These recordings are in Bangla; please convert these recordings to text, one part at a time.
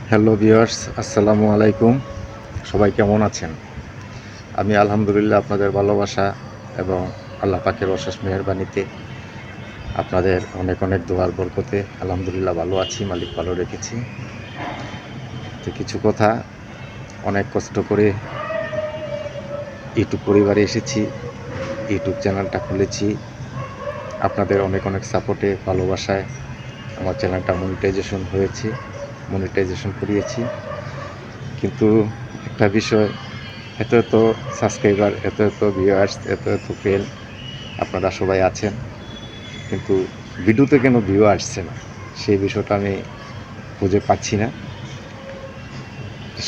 হ্যালো ভিউয়ার্স, আসসালামু আলাইকুম। সবাই কেমন আছেন? আমি আলহামদুলিল্লাহ আপনাদের ভালোবাসা এবং আল্লাহ পাকের অশেষ মেহেরবানিতে আপনাদের অনেক অনেক দোয়ার বরকতে আলহামদুলিল্লাহ ভালো আছি, মালিক ভালো রেখেছি। তো কিছু কথা, অনেক কষ্ট করে ইউটিউব পরিবারে এসেছি, ইউটিউব চ্যানেলটা খুলেছি। আপনাদের অনেক অনেক সাপোর্টে, ভালোবাসায় আমার চ্যানেলটা মনিটাইজেশন করিয়েছি। কিন্তু একটা বিষয়, এত এত সাবস্ক্রাইবার, এত এত ভিউয়ার্স, এত এত ফ্রেন্ড আপনারা সবাই আছেন, কিন্তু ভিডিওতে কেন ভিউ আসছে না, সেই বিষয়টা আমি খুঁজে পাচ্ছি না।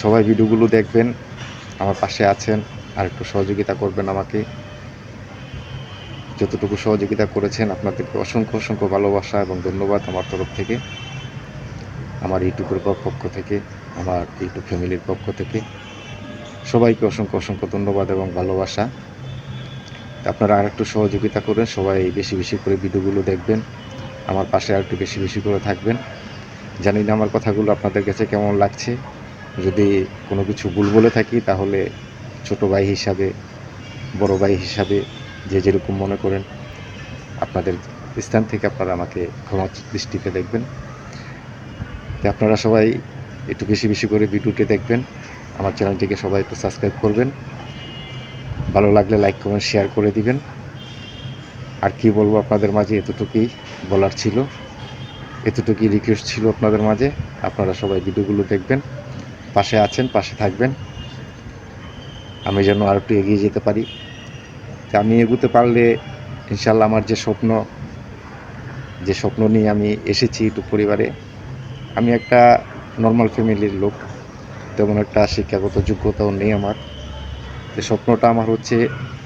সবাই ভিডিওগুলো দেখবেন, আমার পাশে আছেন, আর একটু সহযোগিতা করবেন আমাকে। যতটুকু সহযোগিতা করেছেন আপনাদেরকে অসংখ্য অসংখ্য ভালোবাসা এবং ধন্যবাদ আমার তরফ থেকে, আমার ইউটিউবের পক্ষ থেকে, আমার ইউটিউব ফ্যামিলির পক্ষ থেকে সবাইকে অসংখ্য অসংখ্য ধন্যবাদ এবং ভালোবাসা। আপনারা আর একটু সহযোগিতা করেন, সবাই বেশি বেশি করে ভিডিওগুলো দেখবেন, আমার পাশে আর একটু বেশি বেশি করে থাকবেন। জানি না আমার কথাগুলো আপনাদের কাছে কেমন লাগছে। যদি কোনো কিছু ভুল বলে থাকি তাহলে ছোট ভাই হিসাবে, বড় ভাই হিসাবে যে যেরকম মনে করেন, আপনাদের স্থান থেকে আপনারা আমাকে ক্ষমা দৃষ্টিতে দেখবেন। তো আপনারা সবাই একটু বেশি বেশি করে ভিডিওটি দেখবেন, আমার চ্যানেলটিকে সবাই একটু সাবস্ক্রাইব করবেন, ভালো লাগলে লাইক কমেন্ট শেয়ার করে দিবেন। আর কি বলবো আপনাদের মাঝে, এতটুকুই বলার ছিল, এতটুকুই রিকোয়েস্ট ছিল আপনাদের মাঝে। আপনারা সবাই ভিডিওগুলো দেখবেন, পাশে আছেন, পাশে থাকবেন, আমি যেন আর একটু এগিয়ে যেতে পারি। আমি এগোতে পারলে ইনশাল্লাহ আমার যে স্বপ্ন নিয়ে আমি এসেছি ইউটিউব পরিবারে, আমি একটা নর্মাল ফ্যামিলির লোক, তেমন একটা শিক্ষাগত যোগ্যতাও নেই আমার। যে স্বপ্নটা আমার হচ্ছে,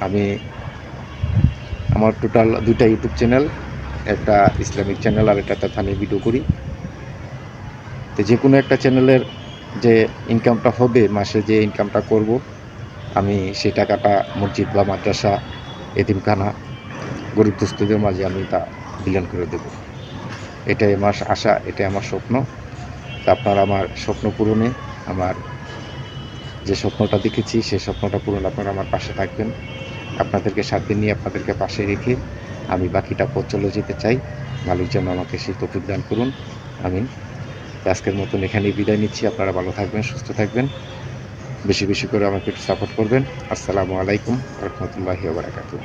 আমি আমার টোটাল 2টা ইউটিউব চ্যানেল, একটা ইসলামিক চ্যানেল আর একটা আমি ভিডিও করি। তো যে কোনো একটা চ্যানেলের যে ইনকামটা হবে, মাসে যে ইনকামটা করব, আমি সেই টাকাটা মসজিদ বা মাদ্রাসা, এতিমখানা, গরিব দুস্থদের মাঝে আমি তা বিলিয়ন করে দেব। এটাই আমার আশা, এটাই আমার স্বপ্ন। তা আপনারা আমার স্বপ্ন পূরণে, আমার যে স্বপ্নটা দেখেছি সেই স্বপ্নটা পূরণে আপনারা আমার পাশে থাকবেন। আপনাদেরকে সাথে নিয়ে, আপনাদেরকে পাশে রেখে আমি বাকিটা পথ চলে যেতে চাই। মালিক যেন আমাকে সেই তৌফিক দান করুন, আমিন। আজকের মতন এখানেই বিদায় নিচ্ছি। আপনারা ভালো থাকবেন, সুস্থ থাকবেন, বেশি বেশি করে আমাকে একটু সাপোর্ট করবেন। আসসালামু আলাইকুম রহমতুল্লাহি ওয়া বারাকাতুহু।